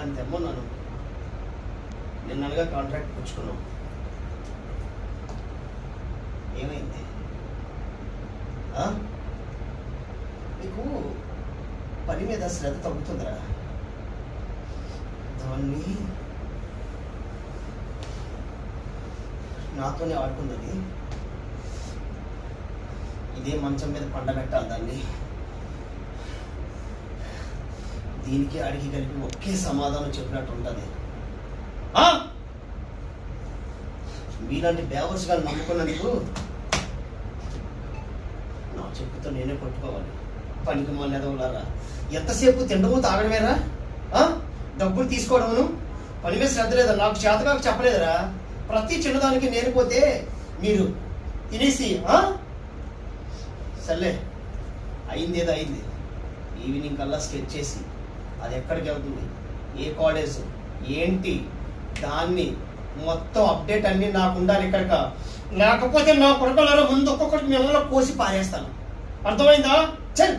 దాన్ని తెమ్మన్నాను. నిన్నగా కాంట్రాక్ట్ పుచ్చుకున్నాం. ఏమైంది? నీకు పని మీద శ్రద్ధ తగ్గుతుందిరా. దాన్ని నాతోనే ఆడుకున్నది. ఇదే మంచం మీద పండబెట్టాలి దాన్ని. దీనికి అడిగి కలిపి ఒకే సమాధానం చెప్పినట్టు ఉంటుంది. మీలాంటి బేవర్స్ గారు నమ్ముకున్నందుకు నా చెప్పుతో నేనే కొట్టుకోవాలి. పనికి మళ్ళీ ఎదవలారా, ఎంతసేపు తినడము తాగడమేరా, డబ్బులు తీసుకోవడమును, పని మీద శ్రద్ధ లేదా? నాకు చేతకాక చెప్పలేదురా. ప్రతి చిన్నదానికి నేను పోతే మీరు తినేసి సర్లే అయింది ఏదో అయింది. ఈవినింగ్ కల్లా స్కెచ్ చేసి అది ఎక్కడికి వెళ్తుంది, ఏ కాలేజ్ ఏంటి, దాన్ని మొత్తం అప్డేట్ అన్నీ నాకు ఉండాలి ఇక్కడిక. లేకపోతే నా కొడుకులలో ముందు ఒక్కొక్కటి మిమ్మల్ని కోసి పారేస్తాను. అర్థమైందా? చల్.